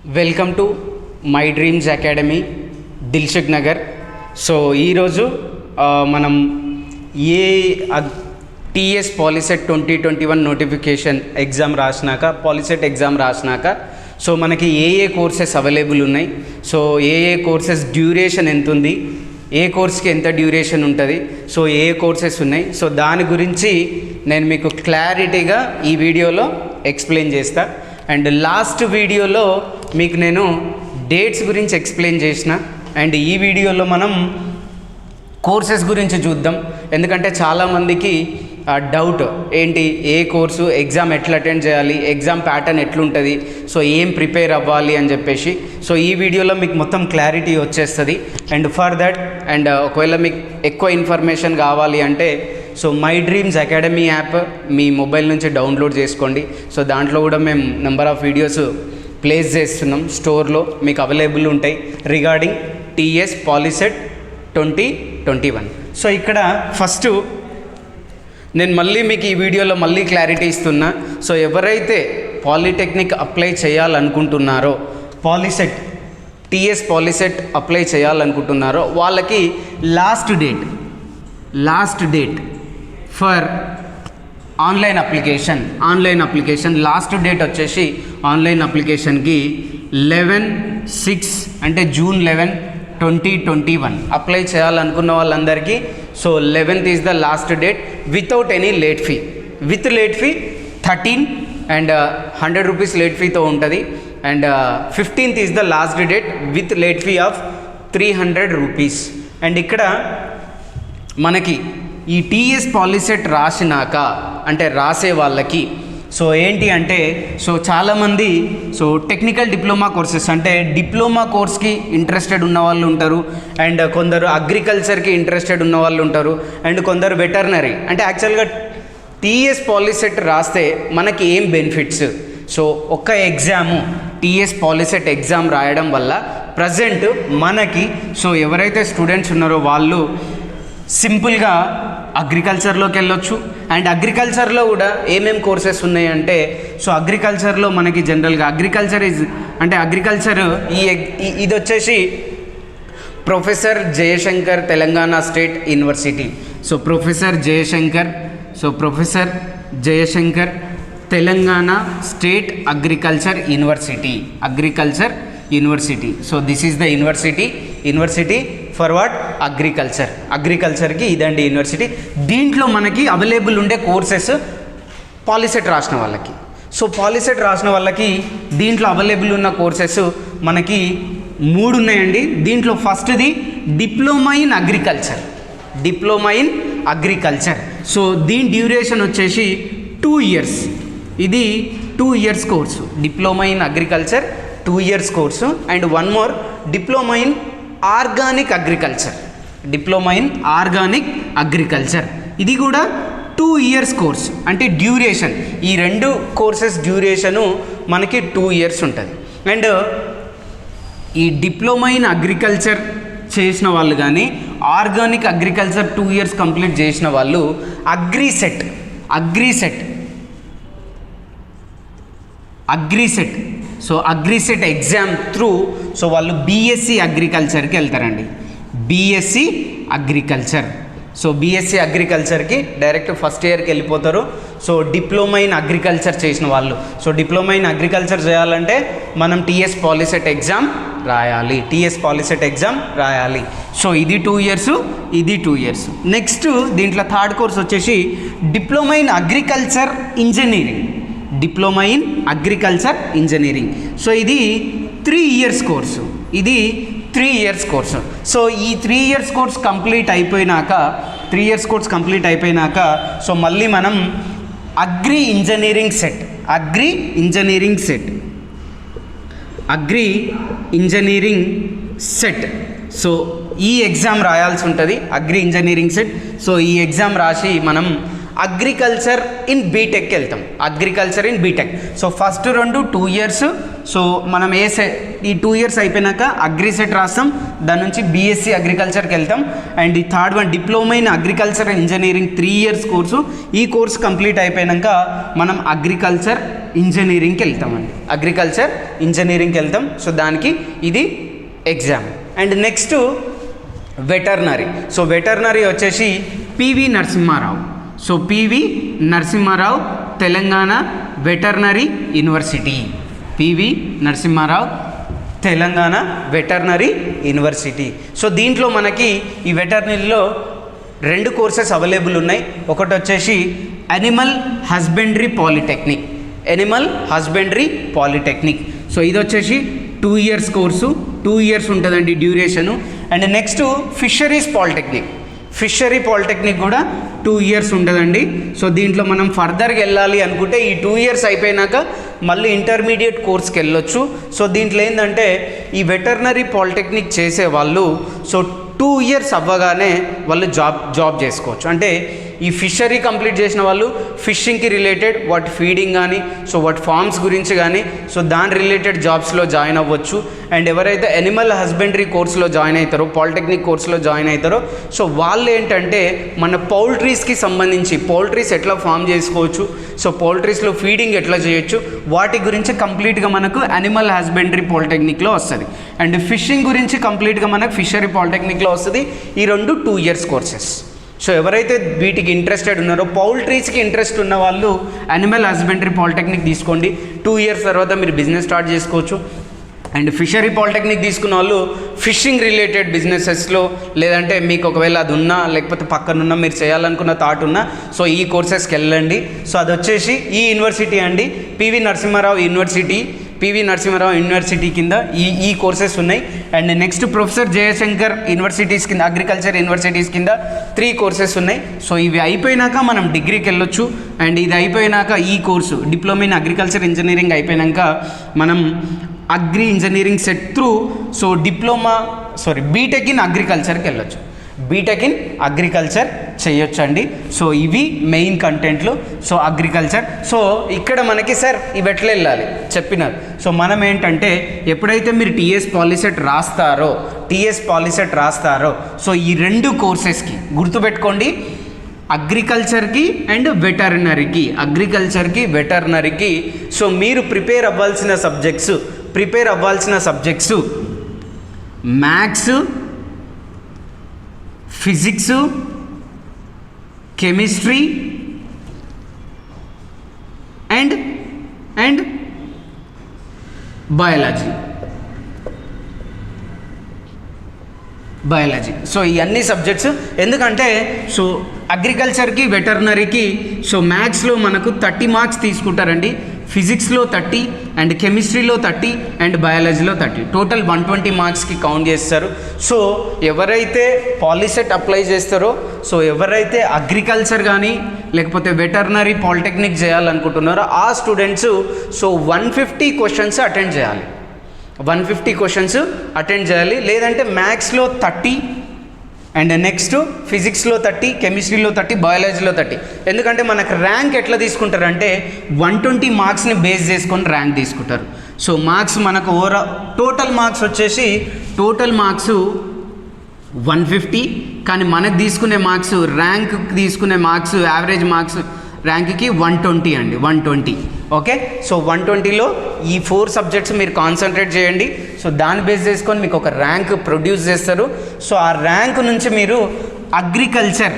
Welcome to my dreams academy Dilsukhnagar. So ఈరోజు మనం TS POLYCET 2021 notification exam రాసినాక POLYCET exam రాసినాక so మనకి ఏ కోర్సెస్ అవైలబుల్ ఉన్నాయి, సో ఏ కోర్సెస్ డ్యూరేషన్ ఎంత ఉంది, ఏ కోర్స్కి ఎంత డ్యూరేషన్ ఉంటుంది, సో ఏ కోర్సెస్ ఉన్నాయి, సో దాని గురించి నేను మీకు క్లారిటీగా ఈ వీడియోలో ఎక్స్ప్లెయిన్ చేస్తా. అండ్ లాస్ట్ వీడియోలో మీకు నేను డేట్స్ గురించి ఎక్స్ప్లెయిన్ చేసిన. అండ్ ఈ వీడియోలో మనం కోర్సెస్ గురించి చూద్దాం. ఎందుకంటే చాలామందికి డౌట్ ఏంటి, ఏ కోర్సు ఎగ్జామ్ ఎట్లా అటెండ్ చేయాలి, ఎగ్జామ్ ప్యాటర్న్ ఎట్లుంటుంది, సో ఏం ప్రిపేర్ అవ్వాలి అని చెప్పేసి. సో ఈ వీడియోలో మీకు మొత్తం క్లారిటీ వచ్చేస్తుంది. అండ్ ఫర్ దట్ అండ్ ఒకవేళ మీకు ఎక్కువ ఇన్ఫర్మేషన్ కావాలి అంటే so my dreams academy app me mobile నుంచి డౌన్లోడ్ చేసుకోండి. సో దాంట్లో కూడా మేము నెంబర్ ఆఫ్ వీడియోస్ ప్లేస్ చేస్తున్నాం, స్టోర్లో మీకు అవైలబుల్ ఉంటాయి రిగార్డింగ్ టీఎస్ పాలిసెట్ 2021. సో ఇక్కడ ఫస్ట్ నేను మళ్ళీ మీకు ఈ వీడియోలో మళ్ళీ క్లారిటీ ఇస్తున్నా. సో ఎవరైతే పాలిటెక్నిక్ అప్లై చేయాలనుకుంటున్నారో, టీఎస్ పాలిసెట్ అప్లై చేయాలనుకుంటున్నారో వాళ్ళకి last date for online application last date వచ్చేసి ఆన్లైన్ అప్లికేషన్కి 11/6 అంటే June 11, 2021 అప్లై చేయాలనుకున్న వాళ్ళందరికీ so 11th is the last date without any late fee. With late fee 13 and 100 rupees late ఫీతో ఉంటుంది. And 15th is the last date with late fee of 300 rupees. And ఇక్కడ మనకి ఈ TS POLYCET రాసినాక అంటే రాసే వాళ్ళకి సో ఏంటి అంటే సో చాలామంది సో టెక్నికల్ డిప్లొమా కోర్సెస్ అంటే డిప్లొమా కోర్స్కి ఇంట్రెస్టెడ్ ఉన్న వాళ్ళు ఉంటారు. అండ్ కొందరు అగ్రికల్చర్కి ఇంట్రెస్టెడ్ ఉన్న వాళ్ళు ఉంటారు. అండ్ కొందరు వెటర్నరీ. అంటే యాక్చువల్గా టీఎస్ పాలిసెట్ రాస్తే మనకి ఏం బెనిఫిట్స్, సో ఒక్క ఎగ్జాము టీఎస్ పాలిసెట్ ఎగ్జామ్ రాయడం వల్ల ప్రజెంట్ మనకి సో ఎవరైతే స్టూడెంట్స్ ఉన్నారో వాళ్ళు సింపుల్గా అగ్రికల్చర్లోకి వెళ్ళొచ్చు. అండ్ అగ్రికల్చర్లో కూడా ఏమేమి కోర్సెస్ ఉన్నాయంటే సో అగ్రికల్చర్లో మనకి జనరల్గా అగ్రికల్చర్ ఇది వచ్చేసి professor Jayashankar Telangana state university. So professor Jayashankar Telangana state agriculture university. So this is the university for what అగ్రికల్చర్కి ఇదండి యూనివర్సిటీ. దీంట్లో మనకి అవైలబుల్ ఉండే కోర్సెస్ పాలిసెట్ రాసిన వాళ్ళకి, సో పాలిసెట్ రాసిన వాళ్ళకి దీంట్లో అవైలబుల్ ఉన్న కోర్సెస్ మనకి 3 ఉన్నాయండి. దీంట్లో ఫస్ట్ది డిప్లొమా ఇన్ అగ్రికల్చర్. సో దీని డ్యూరేషన్ వచ్చేసి 2 years. ఇది 2 years course, diploma in agriculture 2 years course. And one more diploma in organic agriculture, ఇది కూడా 2 years కోర్స్. అంటే డ్యూరేషన్ ఈ 2 కోర్సెస్ డ్యూరేషను మనకి 2 years ఉంటుంది. అండ్ ఈ డిప్లొమా ఇన్ అగ్రికల్చర్ చేసిన వాళ్ళు కానీ ఆర్గానిక్ అగ్రికల్చర్ 2 years కంప్లీట్ చేసిన వాళ్ళు AGRICET so AGRICET exam through so వాళ్ళు బీఎస్సీ అగ్రికల్చర్కి వెళ్తారండి. సో బీఎస్సీ అగ్రికల్చర్కి డైరెక్ట్ ఫస్ట్ ఇయర్కి వెళ్ళిపోతారు. సో డిప్లొమా ఇన్ అగ్రికల్చర్ చేసిన వాళ్ళు సో డిప్లొమా ఇన్ అగ్రికల్చర్ చేయాలంటే మనం టీఎస్ పాలిసెట్ ఎగ్జామ్ రాయాలి. సో ఇది 2 years. నెక్స్ట్ దీంట్లో థర్డ్ కోర్స్ వచ్చేసి diploma in agriculture engineering. So ఇది 3 years కోర్సు. సో ఈ 3 years కోర్స్ కంప్లీట్ అయిపోయినాక సో మళ్ళీ మనం అగ్రి ఇంజనీరింగ్ సెట్ సో ఈ ఎగ్జామ్ రాయాల్సి ఉంటుంది, అగ్రి ఇంజనీరింగ్ సెట్. సో ఈ ఎగ్జామ్ రాసి మనం అగ్రికల్చర్ ఇన్ బీటెక్కి వెళ్తాం. So first 2 years. సో మనం ఈ 2 years అయిపోయినాక అగ్రిసెట్ రాస్తాం, దాని నుంచి బీఎస్సీ అగ్రికల్చర్కి వెళ్తాం. అండ్ ఈ third one diploma in agriculture engineering 3 years course. ఈ కోర్స్ కంప్లీట్ అయిపోయాక మనం అగ్రికల్చర్ ఇంజనీరింగ్కి వెళ్తామండి, అగ్రికల్చర్ ఇంజనీరింగ్కి వెళ్తాం. సో దానికి ఇది exam. And next veterinary. So veterinary వచ్చేసి P V Narasimha Rao. So P V Narasimha Rao Telangana veterinary university. PV Narasimha Rao Telangana veterinary university. So దీంట్లో మనకి ఈ వెటర్నరీలో 2 కోర్సెస్ అవైలబుల్ ఉన్నాయి. ఒకటి వచ్చేసి animal husbandry polytechnic, animal husbandry polytechnic. So ఇది వచ్చేసి 2 ఇయర్స్ కోర్సు, 2 ఇయర్స్ ఉంటుందండి duration. And next fisheries polytechnic, fishery polytechnic కూడా 2 ఇయర్స్ ఉంటుందండి. సో దీంట్లో మనం ఫర్దర్గా వెళ్ళాలి అనుకుంటే ఈ 2 ఇయర్స్ అయిపోయినాక మళ్ళీ ఇంటర్మీడియట్ కోర్స్కి వెళ్ళొచ్చు. సో దీంట్లో ఏంటంటే ఈ వెటర్నరీ పాలిటెక్నిక్ చేసే వాళ్ళు సో 2 ఇయర్స్ అవ్వగానే వాళ్ళు జాబ్ చేసుకోవచ్చు. అంటే ఈ ఫిషరీ కంప్లీట్ చేసిన వాళ్ళు ఫిషింగ్కి రిలేటెడ్ వాటి ఫీడింగ్ కానీ సో వాటి ఫార్మ్స్ గురించి కానీ సో దాని రిలేటెడ్ జాబ్స్లో జాయిన్ అవ్వచ్చు. అండ్ ఎవరైతే యానిమల్ హస్బెండరీ కోర్సులో జాయిన్ అవుతారో, పాలిటెక్నిక్ కోర్సులో జాయిన్ అవుతారో సో వాళ్ళు ఏంటంటే మన పౌల్ట్రీస్కి సంబంధించి పౌల్ట్రీస్ ఎట్లా ఫామ్ చేసుకోవచ్చు, సో పౌల్ట్రీస్లో ఫీడింగ్ ఎట్లా చేయొచ్చు, వాటి గురించి కంప్లీట్గా మనకు యానిమల్ హస్బెండరీ పాలిటెక్నిక్లో వస్తుంది. అండ్ ఫిషింగ్ గురించి కంప్లీట్గా మనకు ఫిషరీ పాలిటెక్నిక్లో వస్తుంది. ఈ 2 ఇయర్స్ కోర్సెస్. సో ఎవరైతే వీటికి ఇంట్రెస్టెడ్ ఉన్నారో, పౌల్ట్రీస్కి ఇంట్రెస్ట్ ఉన్న వాళ్ళు యానిమల్ హస్బెండరీ పాలిటెక్నిక్ తీసుకోండి. 2 ఇయర్స్ తర్వాత మీరు బిజినెస్ స్టార్ట్ చేసుకోవచ్చు. అండ్ ఫిషరీ పాలిటెక్నిక్ తీసుకున్న వాళ్ళు ఫిషింగ్ రిలేటెడ్ బిజినెసెస్లో, లేదంటే మీకు ఒకవేళ అది ఉన్నా లేకపోతే పక్కనున్నా మీరు చేయాలనుకున్న థాట్ ఉన్నా సో ఈ కోర్సెస్కి వెళ్ళండి. సో అది వచ్చేసి ఈ యూనివర్సిటీ అండి, PV Narasimha Rao university. PV Narasimha Rao university కింద ఈ కోర్సెస్ ఉన్నాయి. And next professor Jayashankar universities కింద, అగ్రికల్చర్ యూనివర్సిటీస్ కింద 3 కోర్సెస్ ఉన్నాయి. సో ఇవి అయిపోయినాక మనం డిగ్రీకి వెళ్ళొచ్చు. అండ్ ఇది అయిపోయినాక ఈ course diploma in agriculture engineering అయిపోయినాక మనం agri engineering CET through so BTech in అగ్రికల్చర్కి వెళ్ళొచ్చు, బీటెక్ ఇన్ అగ్రికల్చర్ చేయొచ్చండి. సో ఇవి మెయిన్ కంటెంట్లు. So agriculture. సో ఇక్కడ మనకి సార్ ఇవి ఎట్లా వెళ్ళాలి చెప్పినారు. సో మనం ఏంటంటే ఎప్పుడైతే మీరు టీఎస్ పాలిసెట్ రాస్తారో సో ఈ 2 కోర్సెస్కి గుర్తుపెట్టుకోండి, అగ్రికల్చర్కి అండ్ వెటర్నరీకి సో మీరు ప్రిపేర్ అవ్వాల్సిన subjects maths, physics, chemistry and biology. So ఈ అన్ని సబ్జెక్ట్స్ ఎందుకంటే సో అగ్రికల్చర్కి వెటర్నరీకి సో మ్యాథ్స్లో మనకు 30 మార్క్స్ తీసుకుంటారండి, ఫిజిక్స్లో 30 అండ్ కెమిస్ట్రీలో 30 అండ్ బయాలజీలో 30, టోటల్ 120 మార్క్స్కి కౌంట్ చేస్తారు. సో ఎవరైతే పాలిసెట్ అప్లై చేస్తారో సో ఎవరైతే అగ్రికల్చర్ కానీ లేకపోతే వెటర్నరీ పాలిటెక్నిక్ చేయాలనుకుంటున్నారో ఆ స్టూడెంట్స్ సో 150 క్వశ్చన్స్ అటెండ్ చేయాలి, 150 క్వశ్చన్స్ అటెండ్ చేయాలి. లేదంటే మ్యాథ్స్లో 30 అండ్ నెక్స్ట్ ఫిజిక్స్లో 30, కెమిస్ట్రీలో 30, బయాలజీలో 30. ఎందుకంటే మనకు ర్యాంక్ ఎట్లా తీసుకుంటారంటే 120 మార్క్స్ని బేస్ చేసుకొని ర్యాంక్ తీసుకుంటారు. సో మార్క్స్ మనకు టోటల్ మార్క్స్ వచ్చేసి 150, కానీ మనకు తీసుకునే మార్క్స్ ర్యాంక్ తీసుకునే మార్క్స్ యావరేజ్ మార్క్స్ ర్యాంక్కి 120 అండి, 120. ఓకే. సో 120లో ఈ 4 సబ్జెక్ట్స్ మీరు కాన్సన్ట్రేట్ చేయండి. సో దాన్ని బేస్ చేసుకొని మీకు ఒక ర్యాంక్ ప్రొడ్యూస్ చేస్తారు. సో ఆ ర్యాంక్ నుంచి మీరు agriculture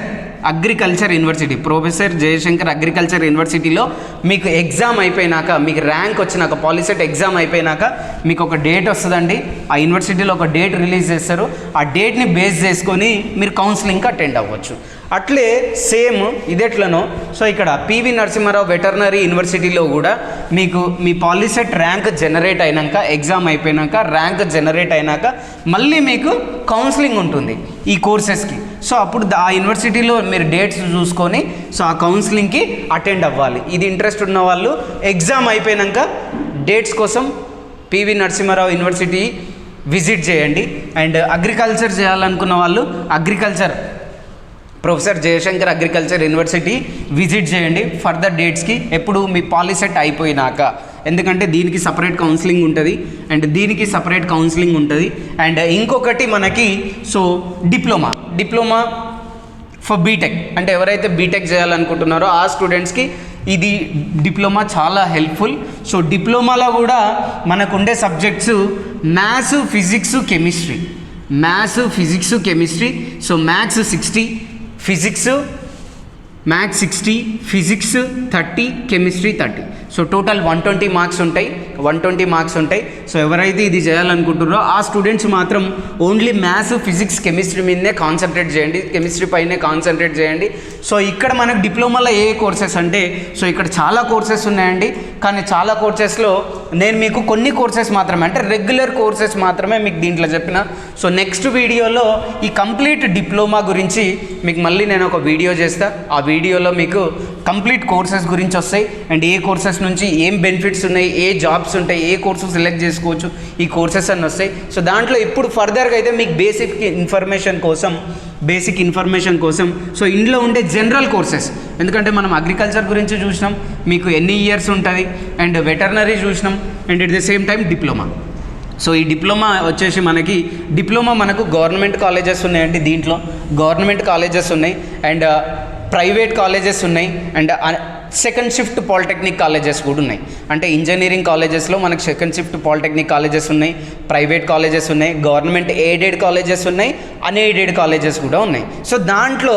university, professor Jayashankar agriculture యూనివర్సిటీలో మీకు ఎగ్జామ్ అయిపోయినాక, మీకు ర్యాంక్ వచ్చినాక, పాలిసెట్ ఎగ్జామ్ అయిపోయినాక మీకు ఒక డేట్ వస్తుందండి. ఆ యూనివర్సిటీలో ఒక డేట్ రిలీజ్ చేస్తారు. ఆ డేట్ని బేస్ చేసుకొని మీరు కౌన్సిలింగ్కి అటెండ్ అవ్వచ్చు. అట్లే సేమ్ ఇదెట్లనో సో ఇక్కడ పివి నరసింహారావు వెటర్నరీ యూనివర్సిటీలో కూడా మీకు మీ పాలిసెట్ ర్యాంక్ జనరేట్ అయినాక, ఎగ్జామ్ అయిపోయినాక ర్యాంక్ జనరేట్ అయినాక మళ్ళీ మీకు కౌన్సిలింగ్ ఉంటుంది ఈ కోర్సెస్కి. సో అప్పుడు ఆ యూనివర్సిటీలో మీరు డేట్స్ చూసుకొని సో ఆ కౌన్సిలింగ్కి అటెండ్ అవ్వాలి. ఇది ఇంట్రెస్ట్ ఉన్న వాళ్ళు ఎగ్జామ్ అయిపోయినాక డేట్స్ కోసం పివి నరసింహారావు యూనివర్సిటీ విజిట్ చేయండి. అండ్ అగ్రికల్చర్ చేయాలనుకున్న వాళ్ళు professor Jayashankar agriculture university visit చేయండి ఫర్దర్ డేట్స్కి, ఎప్పుడు మీ పాలిసెట్ అయిపోయినాక. ఎందుకంటే దీనికి సపరేట్ కౌన్సిలింగ్ ఉంటుంది అండ్ దీనికి సపరేట్ కౌన్సిలింగ్ ఉంటుంది. అండ్ ఇంకొకటి మనకి సో డిప్లొమా ఫర్ బీటెక్, అంటే ఎవరైతే బీటెక్ చేయాలనుకుంటున్నారో ఆ స్టూడెంట్స్కి ఇది డిప్లొమా చాలా హెల్ప్ఫుల్. సో డిప్లొమాలో కూడా మనకు ఉండే subjects maths, physics, chemistry. Maths, physics, chemistry. So maths 60, maths 60, physics 30, chemistry 30. So total 120 marks ఉంటాయి. 120 మార్క్స్ ఉంటాయి. సో ఎవరైతే ఇది చేయాలనుకుంటున్నారో ఆ స్టూడెంట్స్ మాత్రం ఓన్లీ మ్యాథ్స్, ఫిజిక్స్, కెమిస్ట్రీ మీదనే కాన్సన్ట్రేట్ చేయండి, కెమిస్ట్రీ పైనే కాన్సన్ట్రేట్ చేయండి. సో ఇక్కడ మనకు డిప్లొమాలో ఏ కోర్సెస్ అంటే, సో ఇక్కడ చాలా కోర్సెస్ ఉన్నాయండి. కానీ చాలా కోర్సెస్లో నేను మీకు కొన్ని కోర్సెస్ మాత్రమే, అంటే రెగ్యులర్ కోర్సెస్ మాత్రమే మీకు దీంట్లో చెప్పిన. సో నెక్స్ట్ వీడియోలో ఈ కంప్లీట్ డిప్లొమా గురించి మీకు మళ్ళీ నేను ఒక వీడియో చేస్తా. ఆ వీడియోలో మీకు కంప్లీట్ కోర్సెస్ గురించి వస్తాయి అండ్ ఏ కోర్సెస్ నుంచి ఏం బెనిఫిట్స్ ఉన్నాయి, ఏ జాబ్స్ ఉంటాయి, ఏ కోర్సు సెలెక్ట్ చేసుకోవచ్చు, ఈ కోర్సెస్ అన్నీ వస్తాయి. సో దాంట్లో ఇప్పుడు ఫర్దర్గా అయితే మీకు బేసిక్ ఇన్ఫర్మేషన్ కోసం సో ఇందులో ఉండే జనరల్ కోర్సెస్, ఎందుకంటే మనం అగ్రికల్చర్ గురించి చూసినాం, మీకు ఎన్ని ఇయర్స్ ఉంటుంది, అండ్ వెటర్నరీ చూసినాం, and at the same time diploma. So ఈ డిప్లొమా వచ్చేసి మనకు గవర్నమెంట్ కాలేజెస్ ఉన్నాయండి. దీంట్లో గవర్నమెంట్ కాలేజెస్ ఉన్నాయి అండ్ ప్రైవేట్ కాలేజెస్ ఉన్నాయి and second shift polytechnic colleges కూడా ఉన్నాయి. అంటే ఇంజనీరింగ్ కాలేజెస్లో మనకు సెకండ్ షిఫ్ట్ పాలిటెక్నిక్ కాలేజెస్ ఉన్నాయి, ప్రైవేట్ కాలేజెస్ ఉన్నాయి, గవర్నమెంట్ ఎయిడెడ్ కాలేజెస్ ఉన్నాయి, అన్ఎయిడెడ్ కాలేజెస్ కూడా ఉన్నాయి. సో దాంట్లో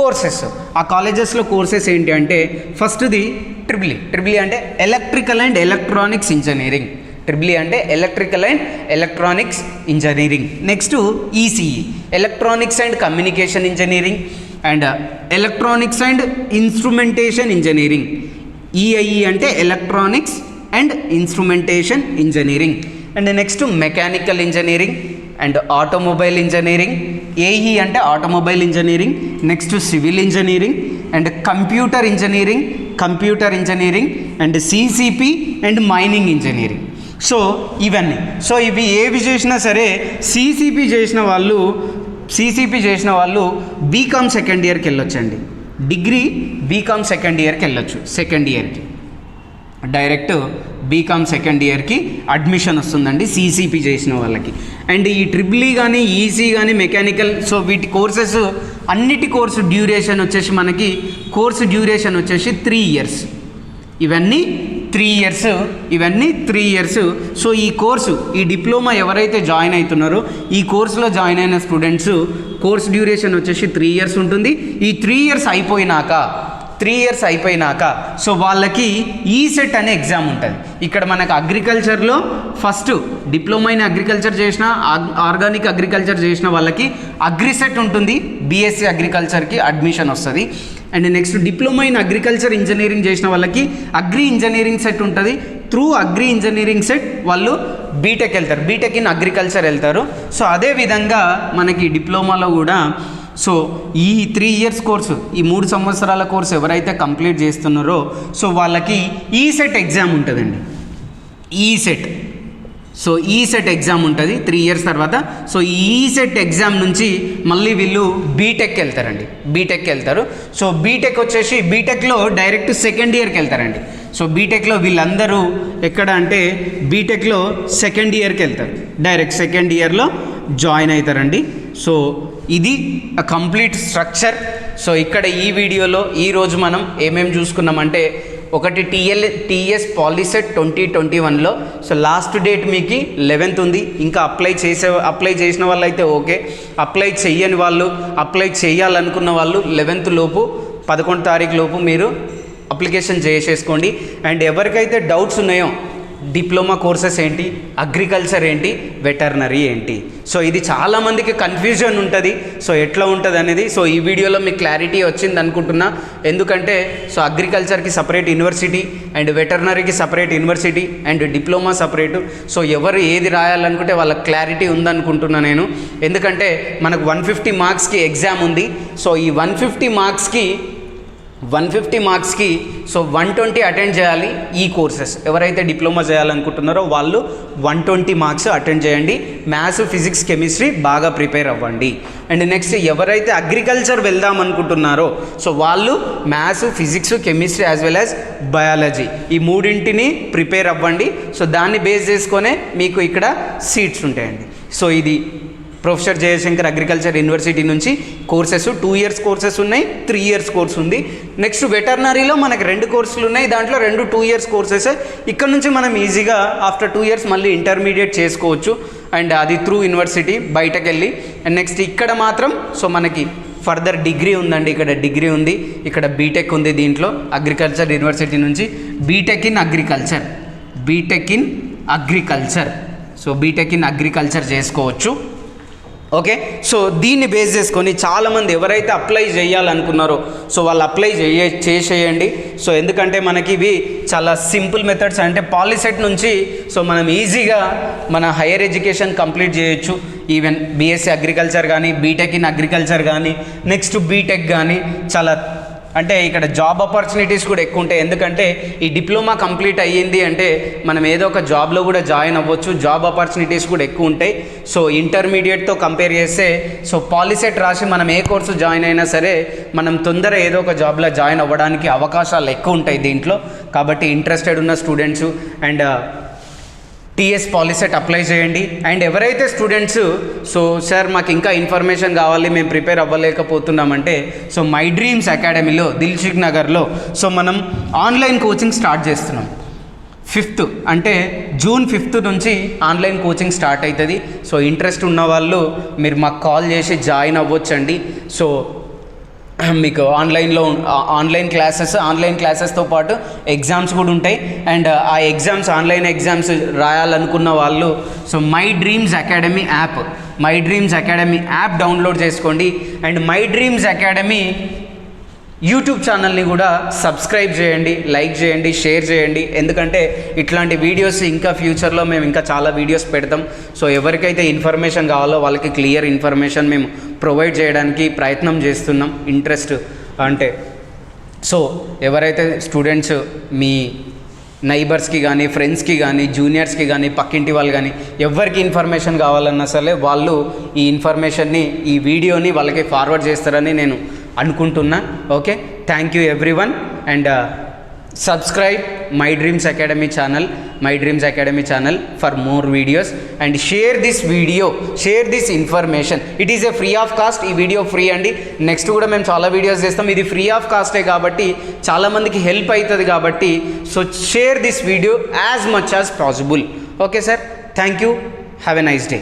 కోర్సెస్, ఆ కాలేజెస్లో కోర్సెస్ ఏంటి అంటే ఫస్ట్ది ట్రిపుల్ అంటే electrical and electronics engineering. Triple అంటే electrical and electronics engineering. Next ECE electronics and communication engineering and electronics and instrumentation engineering. EIE అంటే electronics and instrumentation engineering. And next mechanical engineering and automobile engineering. AE అంటే automobile engineering. Next civil engineering and computer engineering and CCP and mining engineering. So ఇవన్నీ, so ఇవి ఏవి చేసినా సరే CCP చేసిన వాళ్ళు BCom second ఇయర్కి వెళ్ళొచ్చండి. డిగ్రీ బీకామ్ సెకండ్ ఇయర్కి వెళ్ళొచ్చు. సెకండ్ ఇయర్కి డైరెక్ట్ బీకామ్ సెకండ్ ఇయర్కి అడ్మిషన్ వస్తుందండి సిసిపి చేసిన వాళ్ళకి. అండ్ ఈ ట్రిపుల్ ఈ కానీ ఈసీ కానీ మెకానికల్, సో వీటి కోర్సెస్ అన్నిటి కోర్సు డ్యూరేషన్ వచ్చేసి 3 years. ఇవన్నీ 3 years. సో ఈ డిప్లొమా ఎవరైతే జాయిన్ అవుతున్నారో ఈ కోర్సులో జాయిన్ అయిన స్టూడెంట్స్ కోర్స్ డ్యూరేషన్ వచ్చేసి 3 years ఉంటుంది. ఈ 3 years అయిపోయినాక సో వాళ్ళకి ఈసెట్ అనే ఎగ్జామ్ ఉంటుంది. ఇక్కడ మనకు అగ్రికల్చర్లో ఫస్ట్ డిప్లొమా ఇన్ అగ్రికల్చర్ చేసిన, ఆర్గానిక్ అగ్రికల్చర్ చేసిన వాళ్ళకి అగ్రిసెట్ ఉంటుంది, బీఎస్సీ అగ్రికల్చర్కి అడ్మిషన్ వస్తుంది. And next diploma in agriculture engineering చేసిన వాళ్ళకి అగ్రి ఇంజనీరింగ్ సెట్ ఉంటుంది. త్రూ అగ్రి ఇంజనీరింగ్ సెట్ వాళ్ళు బీటెక్ వెళ్తారు, బీటెక్ ఇన్ అగ్రికల్చర్ వెళ్తారు. సో అదేవిధంగా మనకి డిప్లొమాలో కూడా సో ఈ 3 years కోర్సు, ఈ 3 సంవత్సరాల కోర్సు ఎవరైతే కంప్లీట్ చేస్తున్నారో సో వాళ్ళకి ఈసెట్ ఎగ్జామ్ ఉంటుందండి. ఈసెట్ ఎగ్జామ్ ఉంటుంది 3 years తర్వాత. సో ఈసెట్ ఎగ్జామ్ నుంచి మళ్ళీ వీళ్ళు బీటెక్కి వెళ్తారు. సో బీటెక్లో డైరెక్ట్ సెకండ్ ఇయర్కి వెళ్తారండి. సో బీటెక్లో వీళ్ళందరూ ఎక్కడ అంటే బీటెక్లో సెకండ్ ఇయర్కి వెళ్తారు, డైరెక్ట్ సెకండ్ ఇయర్లో జాయిన్ అవుతారండి. సో ఇది కంప్లీట్ స్ట్రక్చర్. సో ఇక్కడ ఈ వీడియోలో ఈరోజు మనం ఏమేమి చూసుకున్నామంటే, ఒకటి టీఎస్ పాలిసెట్ 2021లో సో లాస్ట్ డేట్ మీకు 11th ఉంది. ఇంకా అప్లై చేసిన వాళ్ళు అయితే ఓకే, అప్లై చేయాలనుకున్న వాళ్ళు 11th లోపు 11 తారీఖు లోపు మీరు అప్లికేషన్ చేసేసుకోండి. అండ్ ఎవరికైతే డౌట్స్ ఉన్నాయో డిప్లొమా కోర్సెస్ ఏంటి, అగ్రికల్చర్ ఏంటి, వెటర్నరీ ఏంటి, సో ఇది చాలామందికి కన్ఫ్యూజన్ ఉంటుంది. సో ఎట్లా ఉంటుంది అనేది సో ఈ వీడియోలో మీకు క్లారిటీ వచ్చింది అనుకుంటున్నా. ఎందుకంటే సో అగ్రికల్చర్కి సపరేట్ యూనివర్సిటీ అండ్ వెటర్నరీకి separate university and diploma separate. So ఎవరు ఏది రాయాలనుకుంటే వాళ్ళకి క్లారిటీ ఉందనుకుంటున్నా నేను. ఎందుకంటే మనకు 150 మార్క్స్కి ఎగ్జామ్ ఉంది. సో ఈ 150 మార్క్స్కి సో 120 అటెండ్ చేయాలి. ఈ కోర్సెస్ ఎవరైతే డిప్లొమా చేయాలనుకుంటున్నారో వాళ్ళు 120 మార్క్స్ అటెండ్ చేయండి. మ్యాథ్స్, ఫిజిక్స్, కెమిస్ట్రీ బాగా ప్రిపేర్ అవ్వండి. అండ్ నెక్స్ట్ ఎవరైతే అగ్రికల్చర్ వెళ్దాం అనుకుంటున్నారో సో వాళ్ళు maths, physics, chemistry as well as biology ఈ మూడింటిని ప్రిపేర్ అవ్వండి. సో దాన్ని బేస్ చేసుకొనే మీకు ఇక్కడ సీట్స్ ఉంటాయండి. సో ఇది ప్రొఫెసర్ జయశంకర్ అగ్రికల్చర్ యూనివర్సిటీ నుంచి కోర్సెస్ 2 ఇయర్స్ కోర్సెస్ ఉన్నాయి, 3 ఇయర్స్ కోర్స్ ఉంది. నెక్స్ట్ వెటర్నరీలో మనకి 2 కోర్సులు ఉన్నాయి, దాంట్లో 2 ఇయర్స్ కోర్సెస్. ఇక్కడ నుంచి మనం ఈజీగా ఆఫ్టర్ 2 ఇయర్స్ మళ్ళీ ఇంటర్మీడియట్ చేసుకోవచ్చు, అండ్ అది త్రూ యూనివర్సిటీ బయటకు వెళ్ళి. అండ్ నెక్స్ట్ ఇక్కడ మాత్రం సో మనకి ఫర్దర్ డిగ్రీ ఉందండి, ఇక్కడ డిగ్రీ ఉంది, ఇక్కడ బీటెక్ ఉంది. దీంట్లో అగ్రికల్చర్ యూనివర్సిటీ నుంచి BTech in agriculture, so BTech in agriculture చేసుకోవచ్చు. ఓకే, సో దీన్ని బేస్ చేసుకొని చాలామంది ఎవరైతే అప్లై చేయాలనుకున్నారో సో వాళ్ళు అప్లై చేసేయండి. సో ఎందుకంటే మనకి ఇవి చాలా సింపుల్ మెథడ్స్, అంటే పాలిసెట్ నుంచి సో మనం ఈజీగా మన హైయర్ ఎడ్యుకేషన్ కంప్లీట్ చేయొచ్చు. ఈవెన్ బీఎస్సీ అగ్రికల్చర్ కానీ, బీటెక్ ఇన్ అగ్రికల్చర్ కానీ, నెక్స్ట్ బీటెక్ కానీ చాలా అంటే ఇక్కడ జాబ్ ఆపర్చునిటీస్ కూడా ఎక్కువ ఉంటాయి. ఎందుకంటే ఈ డిప్లొమా కంప్లీట్ అయ్యింది అంటే మనం ఏదో ఒక జాబ్లో కూడా జాయిన్ అవ్వచ్చు, జాబ్ ఆపర్చునిటీస్ కూడా ఎక్కువ ఉంటాయి. సో ఇంటర్మీడియట్తో కంపేర్ చేస్తే సో పాలిసెట్ రాసి మనం ఏ కోర్సు జాయిన్ అయినా సరే మనం తొందర ఏదో ఒక జాబ్లో జాయిన్ అవ్వడానికి అవకాశాలు ఎక్కువ ఉంటాయి దీంట్లో. కాబట్టి ఇంట్రెస్టెడ్ ఉన్న students and TS POLYCET apply చేయండి. అండ్ ఎవరైతే స్టూడెంట్స్ సో సార్ మాకు ఇంకా ఇన్ఫర్మేషన్ కావాలి, మేము ప్రిపేర్ అవ్వలేకపోతున్నామంటే సో మై డ్రీమ్స్ అకాడమీలో దిల్సుఖ్ నగర్లో సో మనం ఆన్లైన్ కోచింగ్ స్టార్ట్ చేస్తున్నాం. 5th అంటే జూన్ 5th నుంచి ఆన్లైన్ కోచింగ్ స్టార్ట్ అవుతుంది. సో ఇంట్రెస్ట్ ఉన్న వాళ్ళు మీరు మాకు కాల్ చేసి జాయిన్ అవ్వచ్చండి. సో మీకు ఆన్లైన్ క్లాసెస్తో పాటు ఎగ్జామ్స్ కూడా ఉంటాయి. అండ్ ఆ ఆన్లైన్ ఎగ్జామ్స్ రాయాలనుకున్న వాళ్ళు so my dreams academy app download చేసుకోండి. And my dreams academy YouTube ఛానల్ని కూడా సబ్స్క్రైబ్ చేయండి, లైక్ చేయండి, షేర్ చేయండి. ఎందుకంటే ఇట్లాంటి వీడియోస్ ఇంకా ఫ్యూచర్లో మేము ఇంకా చాలా వీడియోస్ పెడతాం. సో ఎవరికైతే ఇన్ఫర్మేషన్ కావాలో వాళ్ళకి క్లియర్ ఇన్ఫర్మేషన్ మేము ప్రొవైడ్ చేయడానికి ప్రయత్నం చేస్తున్నాం. ఇంట్రెస్ట్ అంటే సో ఎవరైతే స్టూడెంట్స్ మీ నైబర్స్కి కానీ, ఫ్రెండ్స్కి కానీ, జూనియర్స్కి కానీ, పక్కింటి వాళ్ళు కానీ ఎవరికి ఇన్ఫర్మేషన్ కావాలన్నా సరే వాళ్ళు ఈ ఇన్ఫర్మేషన్ని, ఈ వీడియోని వాళ్ళకి ఫార్వర్డ్ చేస్తారని నేను అనుకుంటున్నా. Okay, thank you everyone. And subscribe my dreams academy channel for more videos. And share this information. It is a free of cost. ఈ వీడియో ఫ్రీ అండి. నెక్స్ట్ కూడా మేము చాలా వీడియోస్ చేస్తాం. ఇది ఫ్రీ ఆఫ్ కాస్టే కాబట్టి చాలామందికి హెల్ప్ అవుతుంది. కాబట్టి so share this video as much as possible. Okay sir, thank you. Have a nice day.